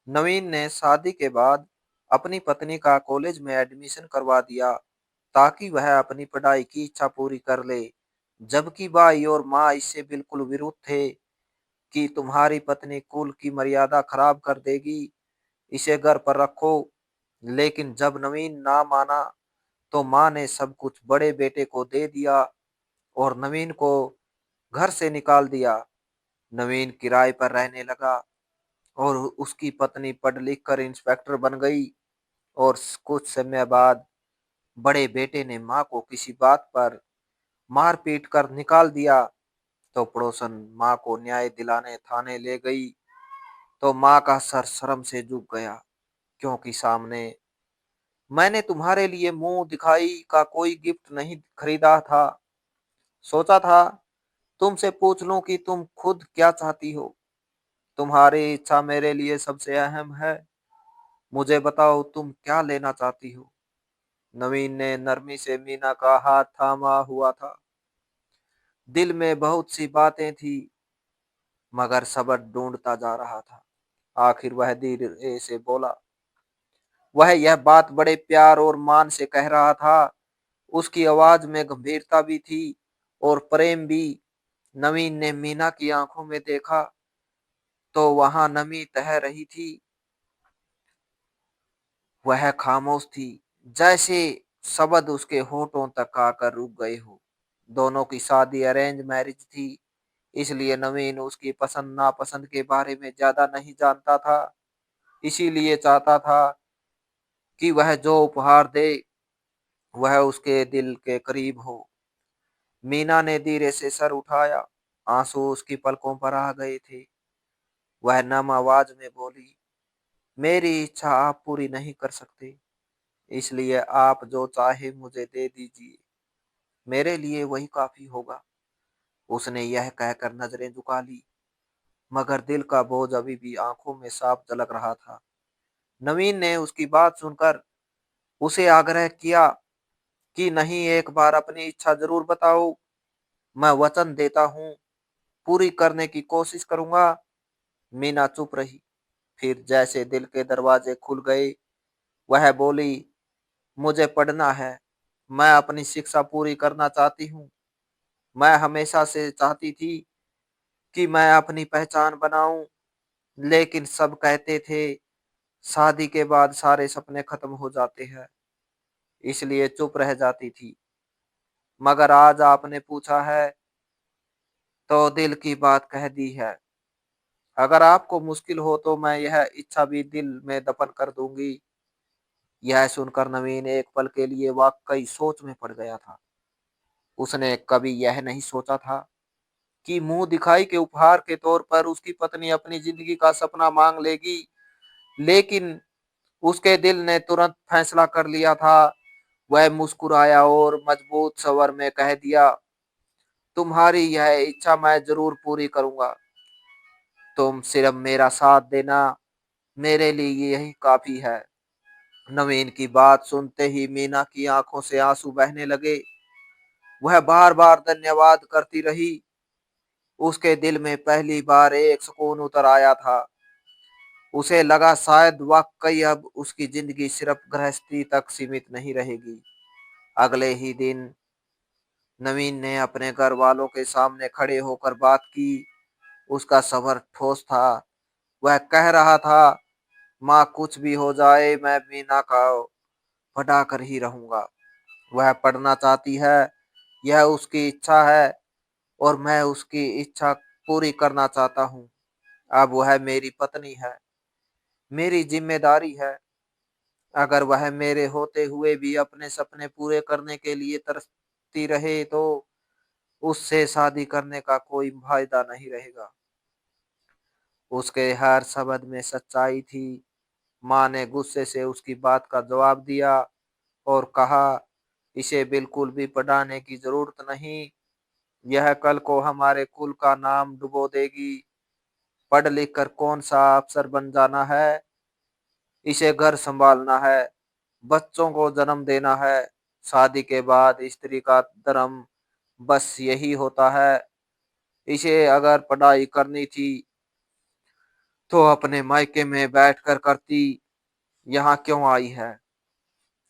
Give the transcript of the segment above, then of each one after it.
नवीन ने शादी के बाद अपनी पत्नी का कॉलेज में एडमिशन करवा दिया ताकि वह अपनी पढ़ाई की इच्छा पूरी कर ले। जबकि भाई और माँ इससे बिल्कुल विरुद्ध थे कि तुम्हारी पत्नी कुल की मर्यादा खराब कर देगी, इसे घर पर रखो। लेकिन जब नवीन ना माना तो माँ ने सब कुछ बड़े बेटे को दे दिया और नवीन को घर से निकाल दिया। नवीन किराए पर रहने लगा और उसकी पत्नी पढ़ लिख कर इंस्पेक्टर बन गई। और कुछ समय बाद बड़े बेटे ने माँ को किसी बात पर मार पीट कर निकाल दिया। तो पड़ोसन माँ को न्याय दिलाने थाने ले गई। तो माँ का सर शर्म से झुक गया, क्योंकि सामने मैंने तुम्हारे लिए मुंह दिखाई का कोई गिफ्ट नहीं खरीदा था। सोचा था तुमसे पूछ लूं कि तुम खुद क्या चाहती हो। तुम्हारी इच्छा मेरे लिए सबसे अहम है। मुझे बताओ तुम क्या लेना चाहती हो। नवीन ने नरमी से मीना का हाथ थामा हुआ था। दिल में बहुत सी बातें थी, मगर सब्र ढूंढता जा रहा था। आखिर वह धीरे से बोला। वह यह बात बड़े प्यार और मान से कह रहा था। उसकी आवाज में गंभीरता भी थी और प्रेम भी। नवीन ने मीना की आंखों में देखा तो वहां नमी तह रही थी। वह खामोश थी, जैसे शब्द उसके होठों तक आकर रुक गए हो। दोनों की शादी अरेंज मैरिज थी, इसलिए नवीन उसकी पसंद नापसंद के बारे में ज्यादा नहीं जानता था। इसीलिए चाहता था कि वह जो उपहार दे वह उसके दिल के करीब हो। मीना ने धीरे से सर उठाया। आंसू उसकी पलकों पर आ गए थे। वह नम आवाज में बोली, मेरी इच्छा आप पूरी नहीं कर सकते, इसलिए आप जो चाहे मुझे दे दीजिए, मेरे लिए वही काफी होगा। उसने यह कहकर नजरें झुका ली, मगर दिल का बोझ अभी भी आंखों में साफ झलक रहा था। नवीन ने उसकी बात सुनकर उसे आग्रह किया कि नहीं, एक बार अपनी इच्छा जरूर बताओ। मैं वचन देता हूँ पूरी करने की कोशिश करूंगा। मीना चुप रही। फिर जैसे दिल के दरवाजे खुल गए, वह बोली, मुझे पढ़ना है। मैं अपनी शिक्षा पूरी करना चाहती हूँ। मैं हमेशा से चाहती थी कि मैं अपनी पहचान बनाऊं, लेकिन सब कहते थे शादी के बाद सारे सपने खत्म हो जाते हैं, इसलिए चुप रह जाती थी। मगर आज आपने पूछा है तो दिल की बात कह दी है। अगर आपको मुश्किल हो तो मैं यह इच्छा भी दिल में दफन कर दूंगी। यह सुनकर नवीन एक पल के लिए वाकई सोच में पड़ गया था। उसने कभी यह नहीं सोचा था कि मुंह दिखाई के उपहार के तौर पर उसकी पत्नी अपनी जिंदगी का सपना मांग लेगी। लेकिन उसके दिल ने तुरंत फैसला कर लिया था। वह मुस्कुराया और मजबूत स्वर में कह दिया, तुम्हारी यह इच्छा मैं जरूर पूरी करूंगा। तुम सिर्फ मेरा साथ देना, मेरे लिए यही काफी है। नवीन की बात सुनते ही मीना की आंखों से आंसू बहने लगे। वह बार बार धन्यवाद करती रही। उसके दिल में पहली बार एक सुकून उतर आया था। उसे लगा शायद वाकई अब उसकी जिंदगी सिर्फ गृहस्थी तक सीमित नहीं रहेगी। अगले ही दिन नवीन ने अपने घर वालों के सामने खड़े होकर बात की। उसका सबर ठोस था। वह कह रहा था, माँ कुछ भी हो जाए मैं मीना का पढ़ा कर ही रहूंगा। वह पढ़ना चाहती है, यह उसकी इच्छा है और मैं उसकी इच्छा पूरी करना चाहता हूँ। अब वह मेरी पत्नी है, मेरी जिम्मेदारी है। अगर वह मेरे होते हुए भी अपने सपने पूरे करने के लिए तरसती रहे तो उससे शादी करने का कोई फायदा नहीं रहेगा। उसके हर शब्द में सच्चाई थी। माँ ने गुस्से से उसकी बात का जवाब दिया और कहा, इसे बिल्कुल भी पढ़ाने की जरूरत नहीं। यह कल को हमारे कुल का नाम डुबो देगी। पढ़ लिख कर कौन सा अफसर बन जाना है। इसे घर संभालना है, बच्चों को जन्म देना है। शादी के बाद स्त्री का धर्म बस यही होता है। इसे अगर पढ़ाई करनी थी तो अपने मायके में बैठकर करती, यहाँ क्यों आई है?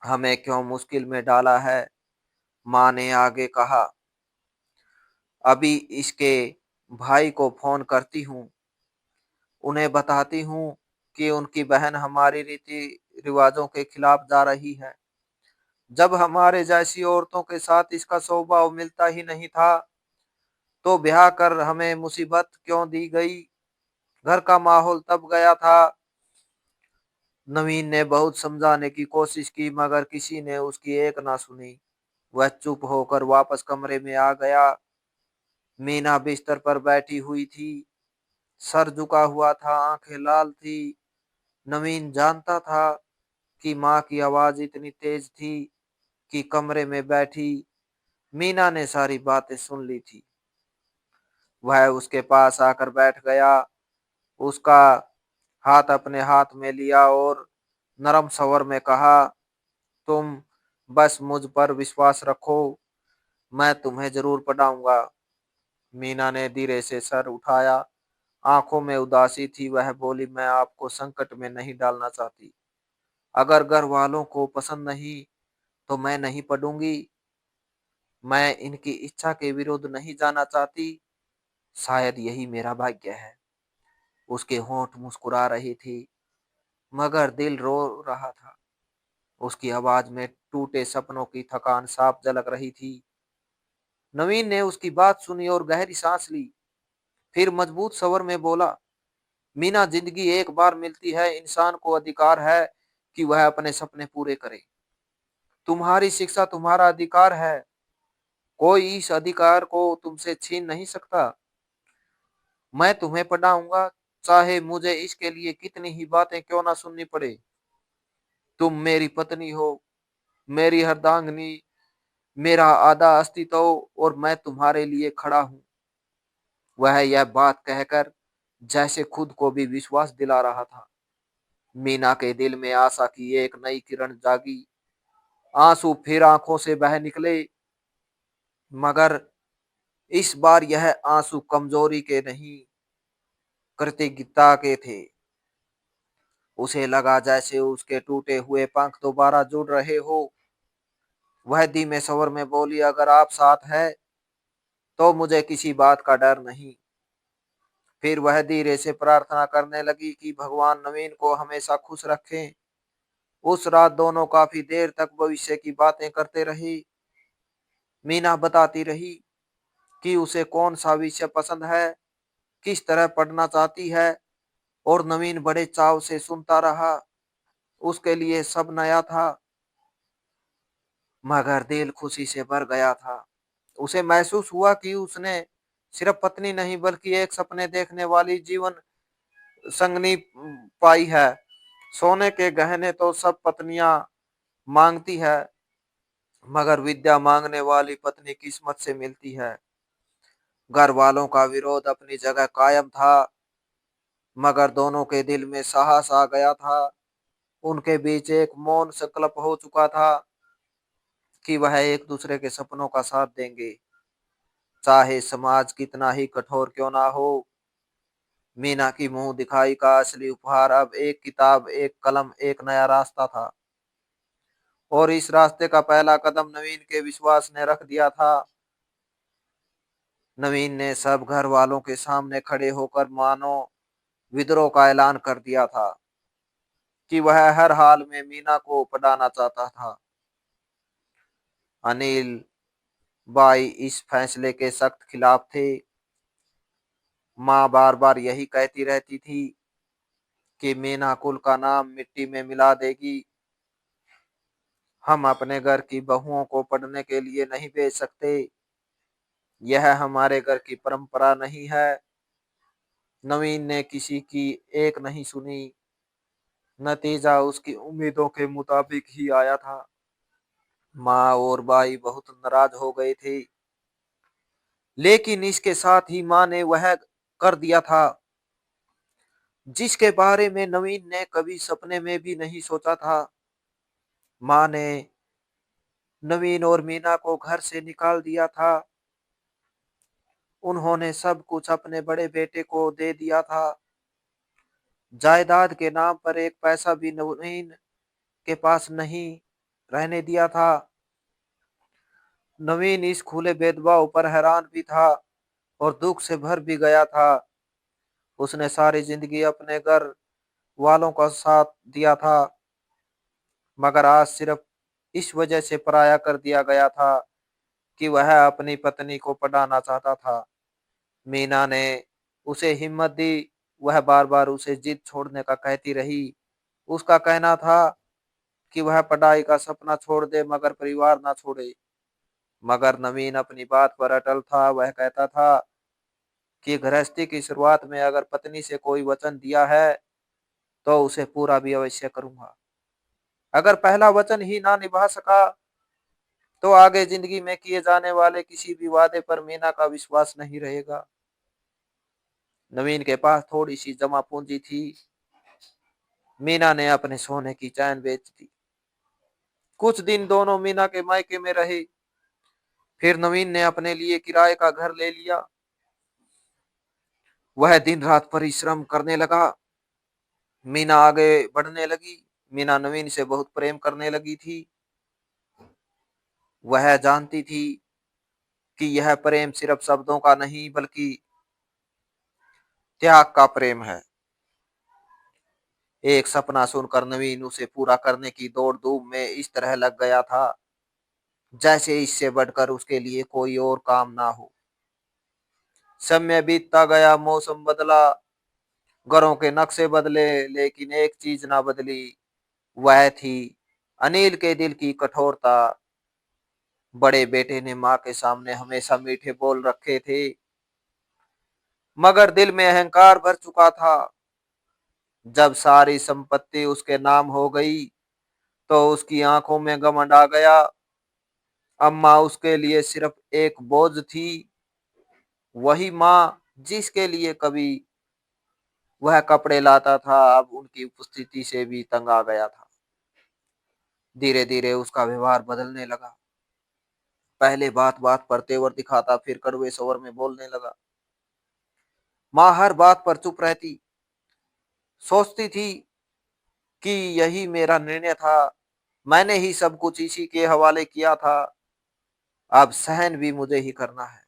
हमें क्यों मुश्किल में डाला है? माँ ने आगे कहा, अभी इसके भाई को फोन करती हूँ, उन्हें बताती हूँ कि उनकी बहन हमारी रीति रिवाजों के खिलाफ जा रही है। जब हमारे जैसी औरतों के साथ इसका स्वभाव मिलता ही नहीं था, तो ब्याह कर हमें मुसीबत क्यों दी गई? घर का माहौल तब गया था। नवीन ने बहुत समझाने की कोशिश की, मगर किसी ने उसकी एक ना सुनी। वह चुप होकर वापस कमरे में आ गया। मीना बिस्तर पर बैठी हुई थी, सर झुका हुआ था, आंखें लाल थी। नवीन जानता था कि माँ की आवाज इतनी तेज थी कि कमरे में बैठी मीना ने सारी बातें सुन ली थी। वह उसके पास आकर बैठ गया, उसका हाथ अपने हाथ में लिया और नरम स्वर में कहा, तुम बस मुझ पर विश्वास रखो, मैं तुम्हें जरूर पढ़ाऊंगा। मीना ने धीरे से सर उठाया, आंखों में उदासी थी। वह बोली, मैं आपको संकट में नहीं डालना चाहती। अगर घर वालों को पसंद नहीं तो मैं नहीं पढ़ूंगी। मैं इनकी इच्छा के विरुद्ध नहीं जाना चाहती। शायद यही मेरा भाग्य है। उसके होंठ मुस्कुरा रही थी, मगर दिल रो रहा था। उसकी आवाज में टूटे सपनों की थकान साफ झलक रही थी। नवीन ने उसकी बात सुनी और गहरी सांस ली। फिर मजबूत स्वर में बोला, मीना, जिंदगी एक बार मिलती है, इंसान को अधिकार है कि वह अपने सपने पूरे करे। तुम्हारी शिक्षा तुम्हारा अधिकार है, कोई इस अधिकार को तुमसे छीन नहीं सकता। मैं तुम्हें पढ़ाऊंगा, चाहे मुझे इसके लिए कितनी ही बातें क्यों ना सुननी पड़े। तुम मेरी पत्नी हो, मेरी अर्धांगिनी, मेरा आधा अस्तित्व, और मैं तुम्हारे लिए खड़ा हूं। वह यह बात कहकर जैसे खुद को भी विश्वास दिला रहा था। मीना के दिल में आशा की एक नई किरण जागी। आंसू फिर आंखों से बह निकले, मगर इस बार यह आंसू कमजोरी के नहीं, कृतज्ञता के थे। उसे लगा जैसे उसके टूटे हुए पंख दोबारा जुड़ रहे हो। वह धीमे स्वर में बोली, अगर आप साथ है तो मुझे किसी बात का डर नहीं। फिर वह धीरे से प्रार्थना करने लगी कि भगवान नवीन को हमेशा खुश रखें। उस रात दोनों काफी देर तक भविष्य की बातें करते रहे। मीना बताती रही कि उसे कौन सा विषय पसंद है, किस तरह पढ़ना चाहती है, और नवीन बड़े चाव से सुनता रहा। उसके लिए सब नया था, मगर दिल खुशी से भर गया था। उसे महसूस हुआ कि उसने सिर्फ पत्नी नहीं बल्कि एक सपने देखने वाली जीवन संगनी पाई है। सोने के गहने तो सब पत्नियां मांगती है, मगर विद्या मांगने वाली पत्नी किस्मत से मिलती है। घर वालों का विरोध अपनी जगह कायम था, मगर दोनों के दिल में साहस आ गया था। उनके बीच एक मौन संकल्प हो चुका था कि वह एक दूसरे के सपनों का साथ देंगे, चाहे समाज कितना ही कठोर क्यों ना हो। मीना की मुंह दिखाई का असली उपहार अब एक किताब, एक कलम, एक नया रास्ता था। और इस रास्ते का पहला कदम नवीन के विश्वास ने रख दिया था। नवीन ने सब घर वालों के सामने खड़े होकर मानो विद्रोह का ऐलान कर दिया था कि वह हर हाल में मीना को पढ़ाना चाहता था। अनिल बाई इस फैसले के सख्त खिलाफ थे। माँ बार बार यही कहती रहती थी कि मीना कुल का नाम मिट्टी में मिला देगी। हम अपने घर की बहुओं को पढ़ने के लिए नहीं भेज सकते, यह हमारे घर की परंपरा नहीं है। नवीन ने किसी की एक नहीं सुनी। नतीजा उसकी उम्मीदों के मुताबिक ही आया था। माँ और भाई बहुत नाराज हो गए थे, लेकिन इसके साथ ही माँ ने वह कर दिया था जिसके बारे में नवीन ने कभी सपने में भी नहीं सोचा था। माँ ने नवीन और मीना को घर से निकाल दिया था। उन्होंने सब कुछ अपने बड़े बेटे को दे दिया था। जायदाद के नाम पर एक पैसा भी नवीन के पास नहीं रहने दिया था। नवीन इस खुले भेदभाव पर हैरान भी था और दुख से भर भी गया था। उसने सारी जिंदगी अपने घर वालों का साथ दिया था, मगर आज सिर्फ इस वजह से पराया कर दिया गया था कि वह अपनी पत्नी को पढ़ाना चाहता था। मीना ने उसे हिम्मत दी। वह बार बार उसे जिद छोड़ने का कहती रही। उसका कहना था कि वह पढ़ाई का सपना छोड़ दे मगर परिवार ना छोड़े। मगर नवीन अपनी बात पर अटल था। वह कहता था कि गृहस्थी की शुरुआत में अगर पत्नी से कोई वचन दिया है तो उसे पूरा भी अवश्य करूंगा। अगर पहला वचन ही ना निभा सका तो आगे जिंदगी में किए जाने वाले किसी भी वादे पर मीना का विश्वास नहीं रहेगा। नवीन के पास थोड़ी सी जमा पूंजी थी। मीना ने अपने सोने की चैन बेच दी। कुछ दिन दोनों मीना के मायके में रहे। फिर नवीन ने अपने लिए किराए का घर ले लिया। वह दिन रात परिश्रम करने लगा। मीना आगे बढ़ने लगी। मीना नवीन से बहुत प्रेम करने लगी थी। वह जानती थी कि यह प्रेम सिर्फ शब्दों का नहीं बल्कि त्याग का प्रेम है। एक सपना सुनकर नवीन उसे पूरा करने की दौड़ धूप में इस तरह लग गया था जैसे इससे बढ़कर उसके लिए कोई और काम ना हो। समय बीतता गया, मौसम बदला, घरों के नक्शे बदले, लेकिन एक चीज ना बदली। वह थी अनिल के दिल की कठोरता। बड़े बेटे ने माँ के सामने हमेशा मीठे बोल रखे थे, मगर दिल में अहंकार भर चुका था। जब सारी संपत्ति उसके नाम हो गई तो उसकी आंखों में घमंड आ गया। अम्मा उसके लिए सिर्फ एक बोझ थी। वही माँ जिसके लिए कभी वह कपड़े लाता था, अब उनकी उपस्थिति से भी तंग आ गया था। धीरे धीरे उसका व्यवहार बदलने लगा। पहले बात बात पर तेवर दिखाता, फिर कड़वे स्वर में बोलने लगा। माँ हर बात पर चुप रहती, सोचती थी कि यही मेरा निर्णय था, मैंने ही सब कुछ इसी के हवाले किया था, अब सहन भी मुझे ही करना है।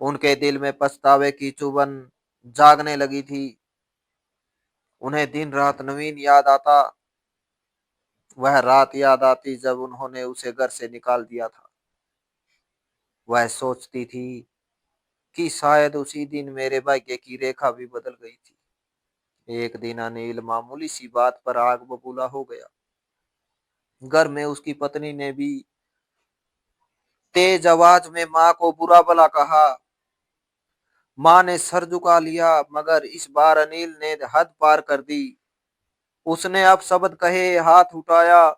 उनके दिल में पछतावे की चुभन जागने लगी थी। उन्हें दिन रात नवीन याद आता। वह रात याद आती जब उन्होंने उसे घर से निकाल दिया था। वह सोचती थी कि शायद उसी दिन मेरे भाग्य की रेखा भी बदल गई थी। एक दिन अनिल मामूली सी बात पर आग बबूला हो गया। घर में उसकी पत्नी ने भी तेज आवाज में माँ को बुरा भला कहा। माँ ने सर झुका लिया, मगर इस बार अनिल ने हद पार कर दी। उसने अब शब्द कहे, हाथ उठाया।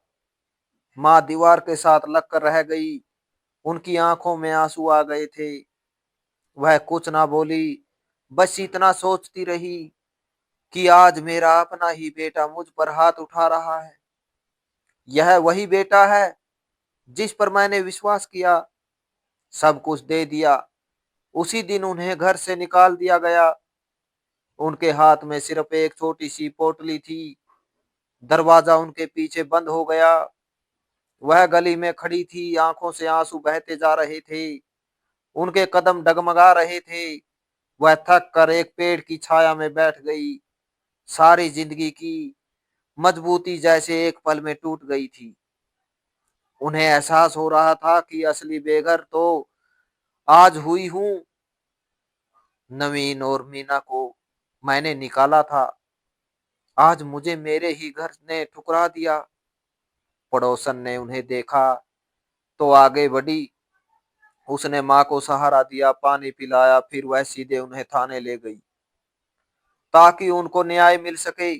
माँ दीवार के साथ लगकर रह गई। उनकी आंखों में आंसू आ गए थे। वह कुछ ना बोली, बस इतना सोचती रही कि आज मेरा अपना ही बेटा मुझ पर हाथ उठा रहा है। यह वही बेटा है जिस पर मैंने विश्वास किया, सब कुछ दे दिया। उसी दिन उन्हें घर से निकाल दिया गया। उनके हाथ में सिर्फ एक छोटी सी पोटली थी। दरवाजा उनके पीछे बंद हो गया। वह गली में खड़ी थी, आंखों से आंसू बहते जा रहे थे। उनके कदम डगमगा रहे थे। वह थक कर एक पेड़ की छाया में बैठ गई। सारी जिंदगी की मजबूती जैसे एक पल में टूट गई थी। उन्हें एहसास हो रहा था कि असली बेघर तो आज हुई हूँ। नवीन और मीना को मैंने निकाला था, आज मुझे मेरे ही घर ने ठुकरा दिया। पड़ोसन ने उन्हें देखा तो आगे बढ़ी। उसने माँ को सहारा दिया, पानी पिलाया, फिर वह सीधे उन्हें थाने ले गई ताकि उनको न्याय मिल सके।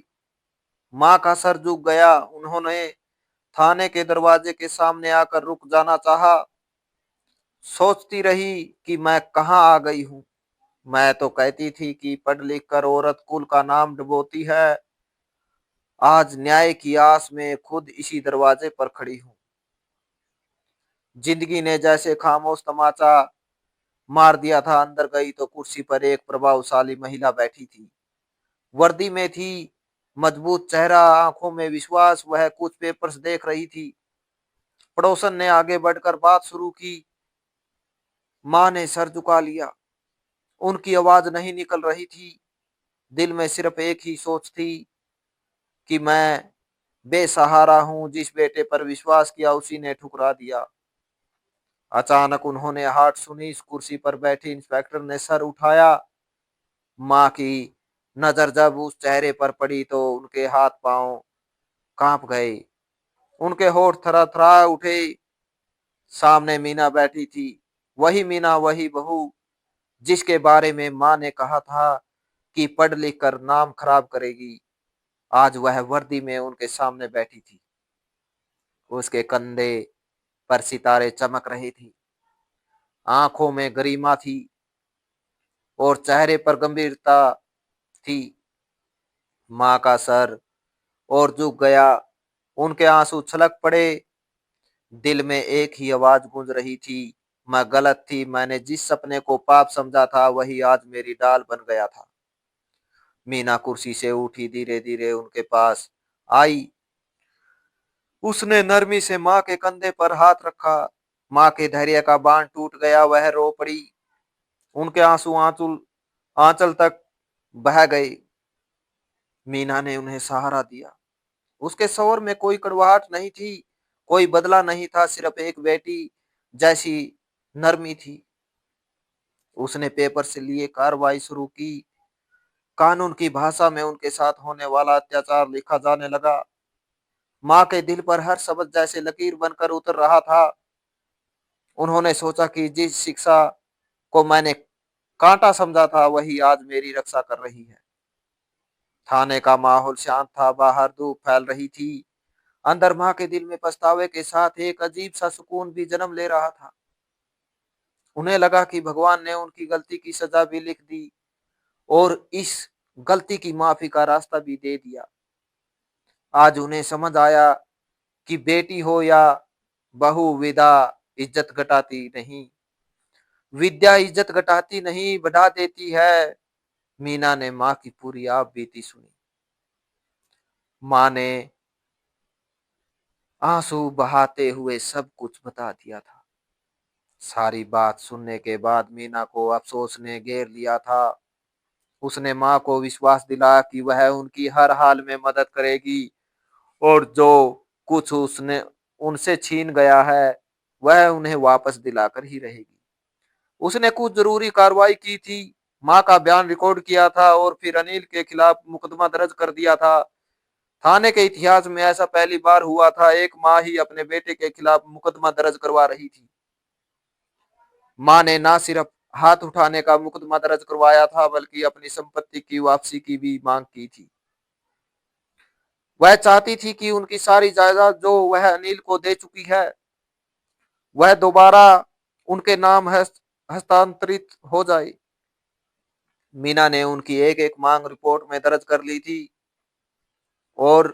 माँ का सर झुक गया। उन्होंने थाने के दरवाजे के सामने आकर रुक जाना चाहा। सोचती रही कि मैं कहाँ आ गई हूँ। मैं तो कहती थी कि पढ़ लिख कर औरत कुल का नाम डुबोती है। आज न्याय की आस में खुद इसी दरवाजे पर खड़ी हूँ। जिंदगी ने जैसे खामोश तमाचा मार दिया था। अंदर गई तो कुर्सी पर एक प्रभावशाली महिला बैठी थी। वर्दी में थी, मजबूत चेहरा, आंखों में विश्वास। वह कुछ पेपर्स देख रही थी। पड़ोसन ने आगे बढ़कर बात शुरू की। माँ ने सर झुका लिया। उनकी आवाज नहीं निकल रही थी। दिल में सिर्फ एक ही सोच थी कि मैं बेसहारा हूं। जिस बेटे पर विश्वास किया उसी ने ठुकरा दिया। अचानक उन्होंने हाथ सुनी। इस कुर्सी पर बैठी इंस्पेक्टर ने सर उठाया। माँ की नजर जब उस चेहरे पर पड़ी तो उनके हाथ पांव कांप गए। उनके होठ थरथरा उठे। सामने मीना बैठी थी। वही मीना, वही बहू जिसके बारे में माँ ने कहा था कि पढ़ लिख कर नाम खराब करेगी। आज वह वर्दी में उनके सामने बैठी थी। उसके कंधे पर सितारे चमक रहे थे। आंखों में गरिमा थी और चेहरे पर गंभीरता थी। माँ का सर और झुक गया। उनके आंसू छलक पड़े। दिल में एक ही आवाज गूंज रही थी, मैं गलत थी। मैंने जिस सपने को पाप समझा था वही आज मेरी डाल बन गया था। मीना कुर्सी से उठी, धीरे धीरे उनके पास आई। उसने नरमी से माँ के कंधे पर हाथ रखा। माँ के धैर्य का बांध टूट गया। वह रो पड़ी। उनके आंसू आंचल आंचल तक बह गए। मीना ने उन्हें सहारा दिया। उसके स्वर में कोई कड़वाहट नहीं थी, कोई बदला नहीं था, सिर्फ एक बेटी जैसी नरमी थी। उसने पेपर से लिए कार्रवाई शुरू की। कानून की भाषा में उनके साथ होने वाला अत्याचार लिखा जाने लगा। माँ के दिल पर हर शब्द जैसे लकीर बनकर उतर रहा था। उन्होंने सोचा कि जिस शिक्षा को मैंने कांटा समझा था वही आज मेरी रक्षा कर रही है। थाने का माहौल शांत था। बाहर धूप फैल रही थी। अंदर माँ के दिल में पछतावे के साथ एक अजीब सा सुकून भी जन्म ले रहा था। उन्हें लगा कि भगवान ने उनकी गलती की सजा भी लिख दी और इस गलती की माफी का रास्ता भी दे दिया। आज उन्हें समझ आया कि बेटी हो या बहू, विदा इज्जत घटाती नहीं। विद्या इज्जत घटाती नहीं, बढ़ा देती है। मीना ने माँ की पूरी आप बीती सुनी। माँ ने आंसू बहाते हुए सब कुछ बता दिया था। सारी बात सुनने के बाद मीना को अफसोस ने घेर लिया था। उसने माँ को विश्वास दिलाया कि वह उनकी हर हाल में मदद करेगी और जो कुछ उसने उनसे छीन गया है वह उन्हें वापस दिलाकर ही रहेगी। उसने कुछ जरूरी कार्रवाई की थी। माँ का बयान रिकॉर्ड किया था और फिर अनिल के खिलाफ मुकदमा दर्ज कर दिया था। थाने के इतिहास में ऐसा पहली बार हुआ था, एक माँ ही अपने बेटे के खिलाफ मुकदमा दर्ज करवा रही थी। माँ ने ना सिर्फ हाथ उठाने का मुकदमा दर्ज करवाया था बल्कि अपनी संपत्ति की वापसी की भी मांग की थी। वह चाहती थी कि उनकी सारी जायदाद जो वह अनिल को दे चुकी है वह दोबारा उनके नाम हस्तांतरित हो जाए। मीना ने उनकी एक एक मांग रिपोर्ट में दर्ज कर ली थी और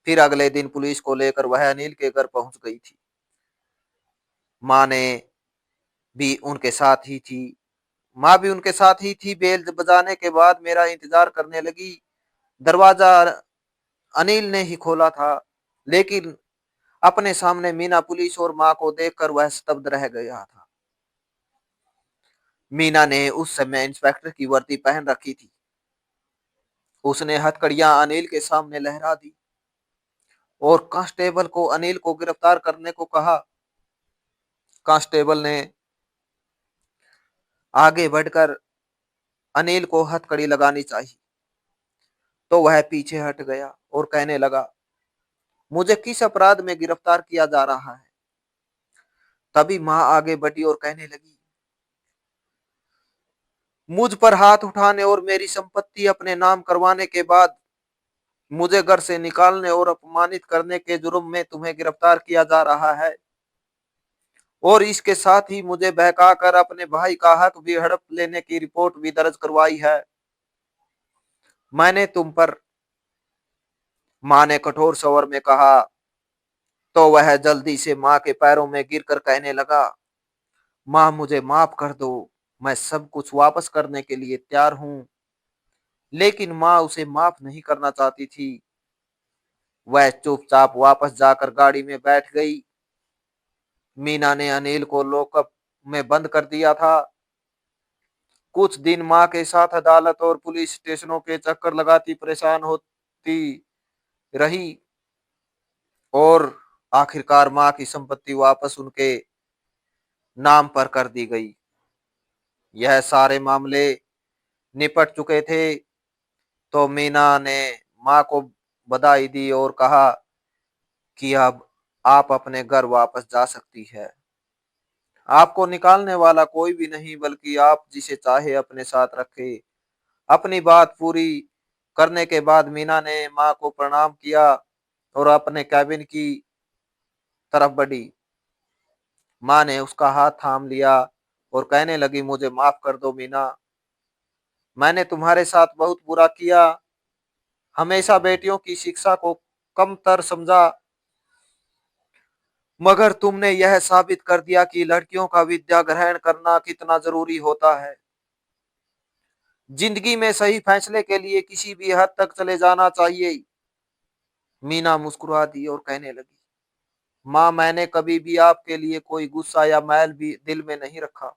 फिर अगले दिन पुलिस को लेकर वह अनिल के घर पहुंच गई थी। माँ ने भी उनके साथ ही थी। माँ भी उनके साथ ही थी। बेल बजाने के बाद मेरा इंतजार करने लगी। दरवाजा अनिल ने ही खोला था, लेकिन अपने सामने मीना, पुलिस और माँ को देखकर वह स्तब्ध रह गया था। मीना ने उस समय इंस्पेक्टर की वर्दी पहन रखी थी। उसने हथकड़ियां अनिल के सामने लहरा दी और कांस्टेबल को अनिल को गिरफ्तार करने को कहा। कांस्टेबल ने आगे बढ़कर अनिल को हथकड़ी लगानी चाहिए तो वह पीछे हट गया और कहने लगा, मुझे किस अपराध में गिरफ्तार किया जा रहा है। तभी माँ आगे बढ़ी और कहने लगी, मुझ पर हाथ उठाने और मेरी संपत्ति अपने नाम करवाने के बाद मुझे घर से निकालने और अपमानित करने के जुर्म में तुम्हें गिरफ्तार किया जा रहा है और इसके साथ ही मुझे बहकाकर अपने भाई का हक भी हड़प लेने की रिपोर्ट भी दर्ज करवाई है। मैंने तुम पर, माँ ने कठोर स्वर में कहा। तो वह जल्दी से माँ के पैरों में गिरकर कहने लगा, माँ मुझे माफ कर दो, मैं सब कुछ वापस करने के लिए तैयार हूँ। लेकिन माँ उसे माफ नहीं करना चाहती थी। वह चुपचाप वापस जाकर गाड़ी में बैठ गई। मीना ने अनिल को लॉकअप में बंद कर दिया था। कुछ दिन माँ के साथ अदालत और पुलिस स्टेशनों के चक्कर लगाती परेशान होती रही, और आखिरकार माँ की संपत्ति वापस उनके नाम पर कर दी गई। यह सारे मामले निपट चुके थे तो मीना ने माँ को बधाई दी और कहा कि अब आप अपने घर वापस जा सकती है। आपको निकालने वाला कोई भी नहीं, बल्कि आप जिसे चाहे अपने साथ रखे। अपनी बात पूरी करने के बाद मीना ने माँ को प्रणाम किया और अपने कैबिन की तरफ बढ़ी। माँ ने उसका हाथ थाम लिया और कहने लगी, मुझे माफ कर दो मीना, मैंने तुम्हारे साथ बहुत बुरा किया। हमेशा बेटियों की शिक्षा को कमतर समझा, मगर तुमने यह साबित कर दिया कि लड़कियों का विद्या ग्रहण करना कितना जरूरी होता है। जिंदगी में सही फैसले के लिए किसी भी हद तक चले जाना चाहिए। मीना मुस्कुरा दी और कहने लगी, माँ, मैंने कभी भी आपके लिए कोई गुस्सा या मैल भी दिल में नहीं रखा।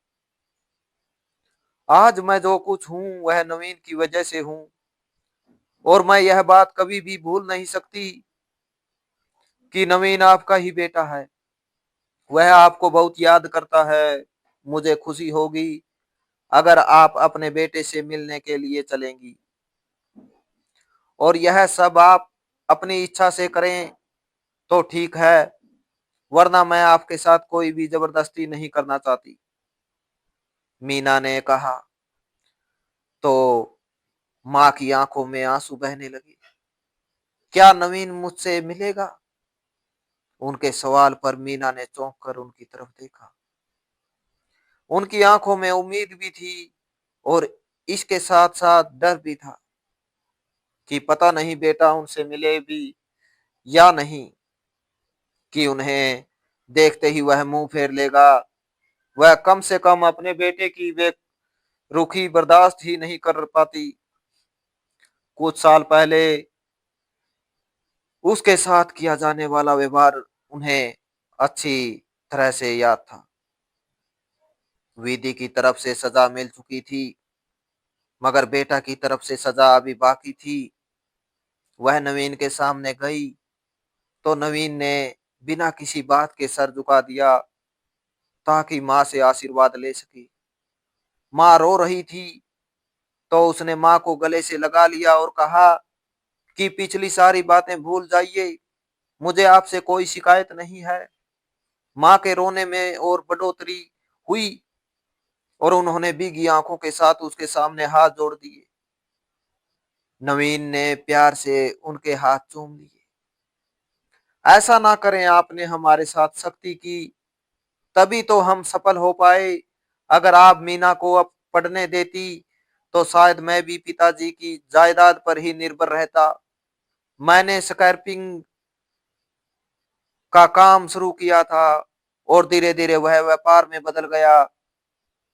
आज मैं जो कुछ हूँ वह नवीन की वजह से हूँ, और मैं यह बात कभी भी भूल नहीं सकती कि नवीन आपका ही बेटा है। वह आपको बहुत याद करता है। मुझे खुशी होगी अगर आप अपने बेटे से मिलने के लिए चलेंगी, और यह सब आप अपनी इच्छा से करें तो ठीक है, वरना मैं आपके साथ कोई भी जबरदस्ती नहीं करना चाहती। मीना ने कहा तो माँ की आंखों में आंसू बहने लगे। क्या नवीन मुझसे मिलेगा? उनके सवाल पर मीना ने चौंक कर उनकी तरफ देखा। उनकी आंखों में उम्मीद भी थी और इसके साथ साथ डर भी था कि पता नहीं बेटा उनसे मिले भी या नहीं, कि उन्हें देखते ही वह मुंह फेर लेगा। वह कम से कम अपने बेटे की वे रुखी बर्दाश्त ही नहीं कर पाती। कुछ साल पहले उसके साथ किया जाने वाला व्यवहार उन्हें अच्छी तरह से याद था। विधि की तरफ से सजा मिल चुकी थी, मगर बेटा की तरफ से सजा अभी बाकी थी। वह नवीन के सामने गई तो नवीन ने बिना किसी बात के सर झुका दिया ताकि माँ से आशीर्वाद ले सके। माँ रो रही थी तो उसने माँ को गले से लगा लिया और कहा कि पिछली सारी बातें भूल जाइए, मुझे आपसे कोई शिकायत नहीं है। माँ के रोने में और बढ़ोतरी हुई और उन्होंने भीगी आंखों के साथ उसके सामने हाथ जोड़ दिए। नवीन ने प्यार से उनके हाथ चूम लिए। ऐसा ना करें, आपने हमारे साथ सख्ती की तभी तो हम सफल हो पाए। अगर आप मीना को अब पढ़ने देती तो शायद मैं भी पिताजी की जायदाद पर ही निर्भर रहता। मैंने स्कैर्पिंग का काम शुरू किया था और धीरे धीरे वह व्यापार में बदल गया।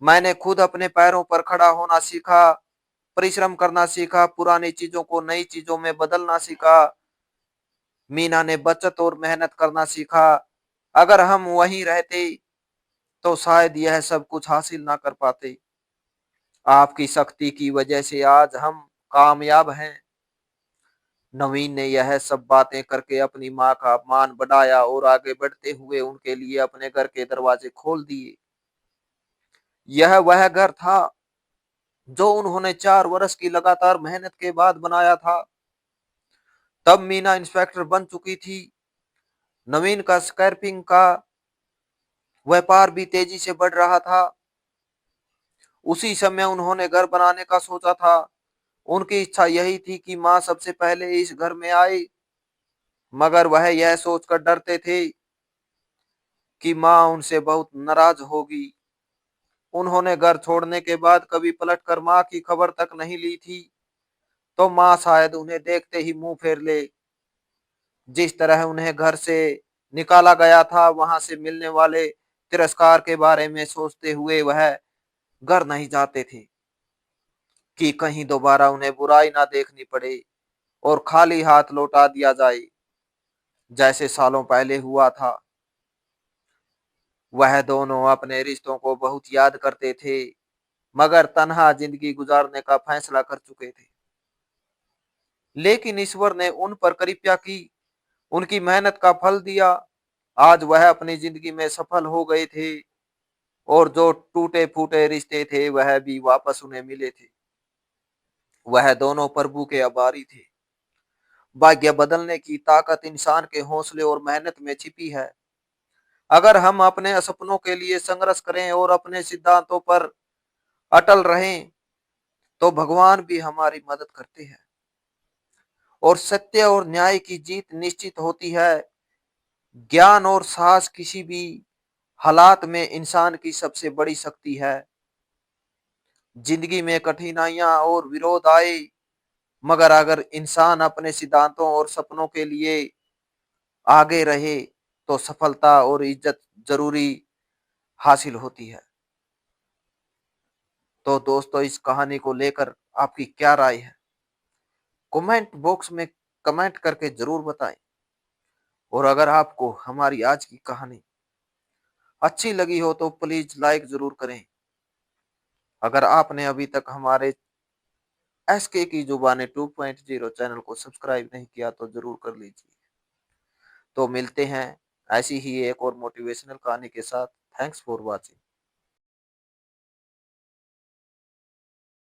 मैंने खुद अपने पैरों पर खड़ा होना सीखा, परिश्रम करना सीखा, पुरानी चीजों को नई चीजों में बदलना सीखा। मीना ने बचत और मेहनत करना सीखा। अगर हम वहीं रहते तो शायद यह सब कुछ हासिल ना कर पाते। आपकी शक्ति की वजह से आज हम कामयाब हैं। नवीन ने यह सब बातें करके अपनी माँ का अपमान बढ़ाया और आगे बढ़ते हुए उनके लिए अपने घर के दरवाजे खोल दिए। यह वह घर था जो उन्होंने 4 वर्ष की लगातार मेहनत के बाद बनाया था। तब मीना इंस्पेक्टर बन चुकी थी। नवीन का स्कैर्पिंग का व्यापार भी तेजी से बढ़ रहा था। उसी समय उन्होंने घर बनाने का सोचा था। उनकी इच्छा यही थी कि माँ सबसे पहले इस घर में आए, मगर वह यह सोचकर डरते थे कि माँ उनसे बहुत नाराज होगी। उन्होंने घर छोड़ने के बाद कभी पलटकर माँ की खबर तक नहीं ली थी, तो माँ शायद उन्हें देखते ही मुंह फेर ले। जिस तरह उन्हें घर से निकाला गया था, वहां से मिलने वाले तिरस्कार के बारे में सोचते हुए वह घर नहीं जाते थे। कि कहीं दोबारा उन्हें बुराई ना देखनी पड़े और खाली हाथ लौटा दिया जाए, जैसे सालों पहले हुआ था। वह दोनों अपने रिश्तों को बहुत याद करते थे, मगर तन्हा जिंदगी गुजारने का फैसला कर चुके थे। लेकिन ईश्वर ने उन पर कृपा की, उनकी मेहनत का फल दिया। आज वह अपनी जिंदगी में सफल हो गए थे और जो टूटे फूटे रिश्ते थे वह भी वापस उन्हें मिले थे। वह दोनों प्रभु के आभारी थे। भाग्य बदलने की ताकत इंसान के हौसले और मेहनत में छिपी है। अगर हम अपने सपनों के लिए संघर्ष करें और अपने सिद्धांतों पर अटल रहें, तो भगवान भी हमारी मदद करते हैं और सत्य और न्याय की जीत निश्चित होती है। ज्ञान और साहस किसी भी हालात में इंसान की सबसे बड़ी शक्ति है। जिंदगी में कठिनाइयां और विरोध आए, मगर अगर इंसान अपने सिद्धांतों और सपनों के लिए आगे रहे, तो सफलता और इज्जत जरूरी हासिल होती है। तो दोस्तों, इस कहानी को लेकर आपकी क्या राय है? कमेंट बॉक्स में कमेंट करके जरूर बताएं। और अगर आपको हमारी आज की कहानी अच्छी लगी हो तो प्लीज लाइक जरूर करें। अगर आपने अभी तक हमारे एसके की जुबानी 2.0 चैनल को सब्सक्राइब नहीं किया तो जरूर कर लीजिए। तो मिलते हैं ऐसी ही एक और मोटिवेशनल कहानी के साथ। Thanks for watching.